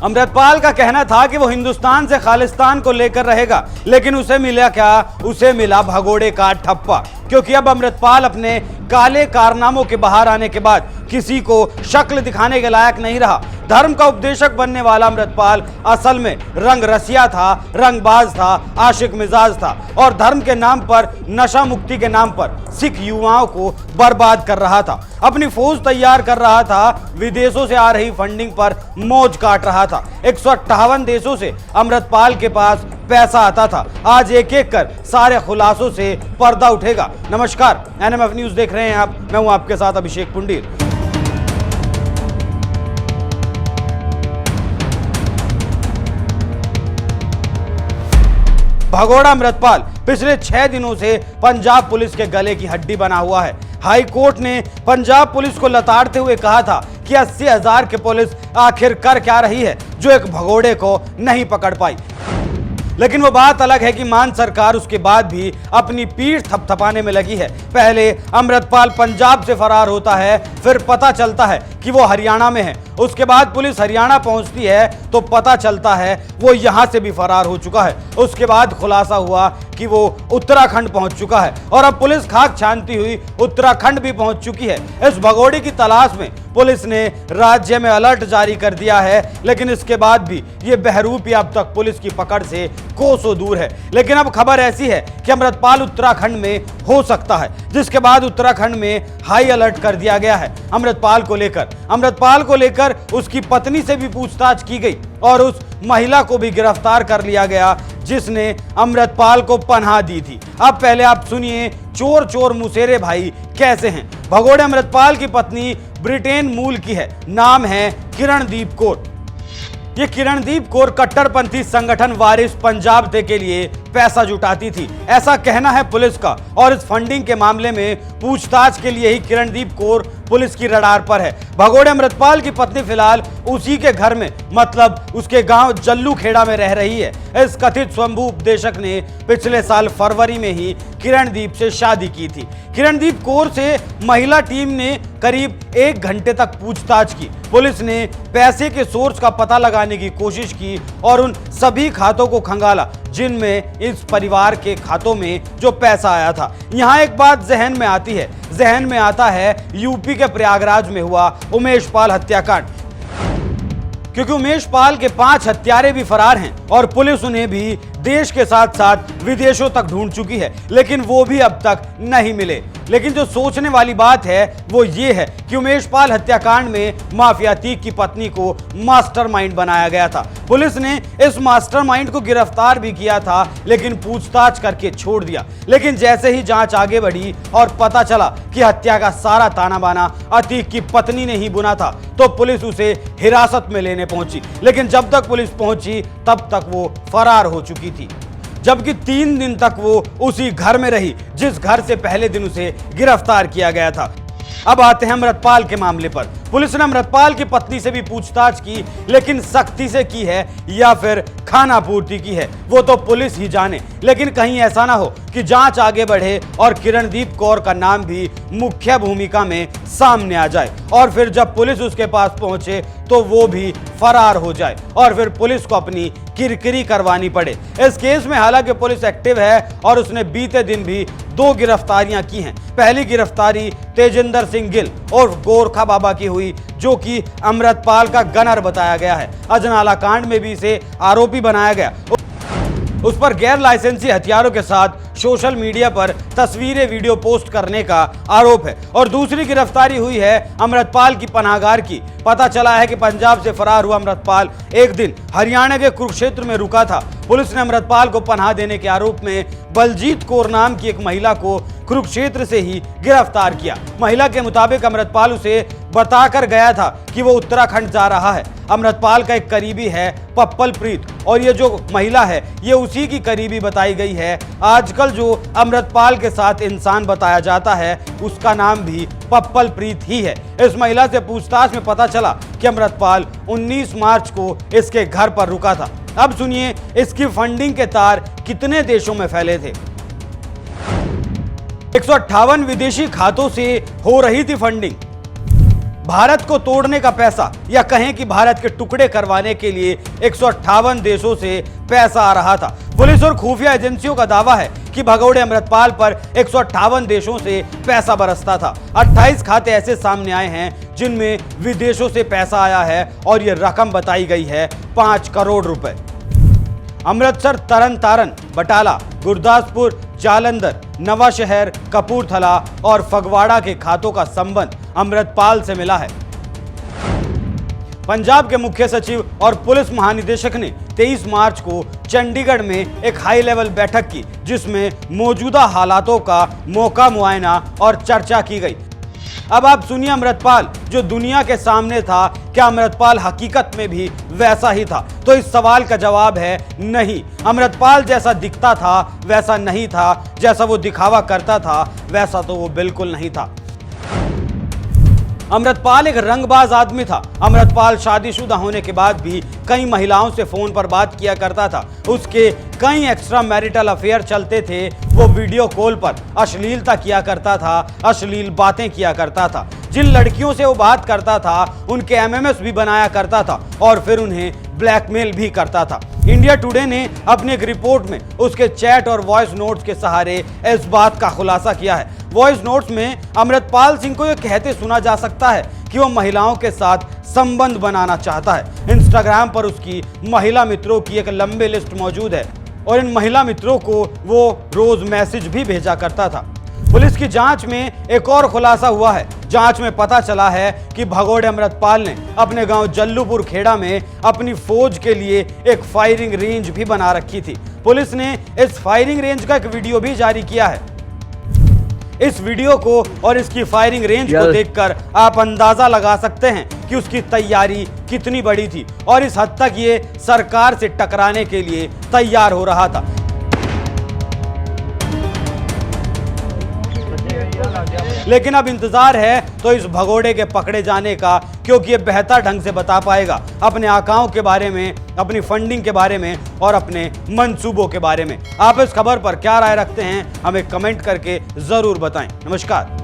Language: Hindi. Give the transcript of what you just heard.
अमृतपाल का कहना था कि वो हिंदुस्तान से खालिस्तान को लेकर रहेगा, लेकिन उसे मिला क्या? उसे मिला भगोड़े का ठप्पा। क्योंकि अब अमृतपाल अपने काले कारनामों के बाहर आने के बाद किसी को शक्ल दिखाने के लायक नहीं रहा। धर्म का उपदेशक बनने वाला अमृतपाल असल में रंग रसिया था, रंगबाज था, आशिक मिजाज था और धर्म के नाम पर, नशा मुक्ति के नाम पर सिख युवाओं को बर्बाद कर रहा था। अपनी फौज तैयार कर रहा था, विदेशों से आ रही फंडिंग पर मौज काट रहा था। 158 देशों से अमृतपाल के पास पैसा आता था। आज एक एक कर सारे खुलासों से पर्दा उठेगा। नमस्कार, एनएमएफ न्यूज देख रहे हैं आप। मैं हूं आपके साथ अभिषेक पुंडीर। भगोड़ा अमृतपाल पिछले 6 दिनों से पंजाब पुलिस के गले की हड्डी बना हुआ है। हाई कोर्ट ने पंजाब पुलिस को लताड़ते हुए कहा था कि 80,000 की पुलिस आखिर कर क्या रही है जो एक भगोड़े को नहीं पकड़ पाई। लेकिन वो बात अलग है कि मान सरकार उसके बाद भी अपनी पीठ थपथपाने में लगी है। पहले अमृतपाल पंजाब से फरार होता है, फिर पता चलता है कि वो हरियाणा में है। उसके बाद पुलिस हरियाणा पहुंचती है तो पता चलता है वो यहां से भी फरार हो चुका है। उसके बाद खुलासा हुआ कि वो उत्तराखंड पहुंच चुका है और अब पुलिस खाक छानती हुई उत्तराखंड भी पहुंच चुकी है। इस भगोड़े की तलाश में पुलिस ने राज्य में अलर्ट जारी कर दिया है, लेकिन इसके बाद भी ये बहरूपी अब तक पुलिस की पकड़ से कोसों दूर है। लेकिन अब खबर ऐसी है कि अमृतपाल उत्तराखंड में हो सकता है, जिसके बाद उत्तराखंड में हाई अलर्ट कर दिया गया है। अमृतपाल को लेकर उसकी पत्नी से भी पूछताछ की गई और उस महिला को भी गिरफ्तार कर लिया गया जिसने अमृतपाल को पनाह दी थी। अब पहले आप सुनिए चोर चोर मुसेरे भाई कैसे हैं। भगोड़े अमृतपाल की पत्नी ब्रिटेन मूल की है, नाम है किरणदीप कौर। ये किरणदीप कौर कट्टरपंथी संगठन वारिस पंजाब दे के लिए पैसा जुटाती थी, ऐसा कहना है पुलिस का। और इस फंडिंग के मामले में पूछताछ के लिए ही किरणदीप कौर पुलिस की रडार पर है। भगोड़े अमृतपाल की पत्नी फिलहाल उसी के घर में, मतलब उसके गांव जल्लू खेड़ा में रह रही है। इस कथित स्वयंभू उपदेशक ने पिछले साल फरवरी में ही किरणदीप से शादी की थी। किरणदीप कौर से महिला टीम ने करीब 1 घंटे तक पूछताछ की। पुलिस ने पैसे के सोर्स का पता लगाने की कोशिश की और उन सभी खातों को खंगाला जिनमें इस परिवार के खातों में जो पैसा आया था। यहाँ एक बात जहन में आता है यूपी के प्रयागराज में हुआ उमेश पाल हत्याकांड, क्योंकि उमेश पाल के 5 हत्यारे भी फरार हैं और पुलिस उन्हें भी देश के साथ साथ विदेशों तक ढूंढ चुकी है, लेकिन वो भी अब तक नहीं मिले। लेकिन जो सोचने वाली बात है वो ये है कि उमेश पाल हत्याकांड में माफिया तीक की पत्नी को मास्टरमाइंड बनाया गया था। पुलिस ने इस मास्टरमाइंड को गिरफ्तार भी किया था, लेकिन पूछताछ करके छोड़ दिया। लेकिन जैसे ही जांच आगे बढ़ी और पता चला कि हत्या का सारा ताना बाना अतीक की पत्नी ने ही बुना था, तो पुलिस उसे हिरासत में लेने पहुंची। लेकिन जब तक पुलिस पहुंची तब तक वो फरार हो चुकी थी, जबकि 3 दिन तक वो उसी घर में रही जिस घर से पहले दिन उसे गिरफ्तार किया गया था। अब आते हैं अमृतपाल के मामले पर। पुलिस ने अमृतपाल की पत्नी से भी पूछताछ की, लेकिन सख्ती से की है या फिर खाना पूर्ति की है वो तो पुलिस ही जाने। लेकिन कहीं ऐसा ना हो कि जांच आगे बढ़े और किरणदीप कौर का नाम भी मुख्य भूमिका में सामने आ जाए और फिर जब पुलिस उसके पास पहुंचे तो वो भी फरार हो जाए और फिर पुलिस को अपनी किरकिरी करवानी पड़े। इस केस में हालांकि पुलिस एक्टिव है और उसने बीते दिन भी 2 गिरफ्तारियां की हैं। पहली गिरफ्तारी तेजिंदर सिंह गिल और गोरखा बाबा की हुई, जो कि अमृतपाल का गनर बताया गया है। अजनाला कांड में भी इसे आरोपी बनाया गया। उस पर गैर लाइसेंसी हथियारों के साथ सोशल मीडिया पर तस्वीरें वीडियो पोस्ट करने का आरोप है। और दूसरी गिरफ्तारी हुई है अमृतपाल की पनाहगार की। पता चला है कि पंजाब से फरार हुआ अमृतपाल एक दिन हरियाणा के कुरुक्षेत्र में रुका था। पुलिस ने अमृतपाल को पनाह देने के आरोप में बलजीत कौर नाम की एक महिला को कुरुक्षेत्र से ही गिरफ्तार किया। महिला के मुताबिक अमृतपाल उसे बताकर गया था कि वो उत्तराखंड जा रहा है। अमृतपाल का एक करीबी है पप्पल प्रीत और ये जो महिला है ये उसी की करीबी बताई गई है। आजकल जो अमृतपाल के साथ इंसान बताया जाता है उसका नाम भी पप्पल प्रीत ही है। इस महिला से पूछताछ में पता चला कि अमृतपाल 19 मार्च को इसके घर पर रुका था। अब सुनिए इसकी फंडिंग के तार कितने देशों में फैले थे। 158 विदेशी खातों से हो रही थी फंडिंग। भारत को तोड़ने का पैसा या कहें कि भारत के टुकड़े करवाने के लिए 158 देशों से पैसा आ रहा था। पुलिस और खुफिया एजेंसियों का दावा है कि भगौड़े अमृतपाल पर 158 देशों से पैसा बरसता था। 28 खाते ऐसे सामने आए हैं जिनमें विदेशों से पैसा आया है और यह रकम बताई गई है 5 करोड़ रुपए। अमृतसर, तरन तारन, बटाला, गुरदासपुर, जालंधर, नवाशहर, कपूरथला और फगवाड़ा के खातों का संबंध अमृतपाल से मिला है। पंजाब के मुख्य सचिव और पुलिस महानिदेशक ने 23 मार्च को चंडीगढ़ में एक हाई लेवल बैठक की, जिसमें मौजूदा हालातों का मौका मुआयना और चर्चा की गई। अब आप सुनिए, अमृतपाल जो दुनिया के सामने था, क्या अमृतपाल हकीकत में भी वैसा ही था? तो इस सवाल का जवाब है नहीं। अमृतपाल जैसा दिखता था वैसा नहीं था, जैसा वो दिखावा करता था वैसा तो वो बिल्कुल नहीं था। अमृतपाल एक रंगबाज आदमी था। अमृतपाल शादीशुदा होने के बाद भी कई महिलाओं से फोन पर बात किया करता था। उसके कई एक्स्ट्रा मैरिटल अफेयर चलते थे। वो वीडियो कॉल पर अश्लीलता किया करता था, अश्लील बातें किया करता था। जिन लड़कियों से वो बात करता था उनके एमएमएस भी बनाया करता था और फिर उन्हें ब्लैकमेल भी करता था। इंडिया टुडे ने अपनी एक रिपोर्ट में उसके चैट और वॉइस नोट्स के सहारे इस बात का खुलासा किया है। वॉइस नोट्स में अमृतपाल सिंह को यह कहते सुना जा सकता है कि वो महिलाओं के साथ संबंध बनाना चाहता है। इंस्टाग्राम पर उसकी महिला मित्रों की एक लंबी लिस्ट मौजूद है और इन महिला मित्रों को वो रोज मैसेज भी भेजा करता था। पुलिस की जांच में एक और खुलासा हुआ है। जांच में पता चला है कि भगौड़े अमृतपाल ने अपने गांव जल्लूपुर खेड़ा में अपनी फौज के लिए एक फायरिंग रेंज भी बना रखी थी। पुलिस ने इस फायरिंग रेंज का एक वीडियो भी जारी किया है। इस वीडियो को और इसकी फायरिंग रेंज को देखकर आप अंदाजा लगा सकते हैं कि उसकी तैयारी कितनी बड़ी थी और इस हद तक ये सरकार से टकराने के लिए तैयार हो रहा था। लेकिन अब इंतजार है तो इस भगोड़े के पकड़े जाने का, क्योंकि ये बेहतर ढंग से बता पाएगा अपने आकाओं के बारे में, अपनी फंडिंग के बारे में और अपने मंसूबों के बारे में। आप इस खबर पर क्या राय रखते हैं हमें कमेंट करके जरूर बताएं। नमस्कार।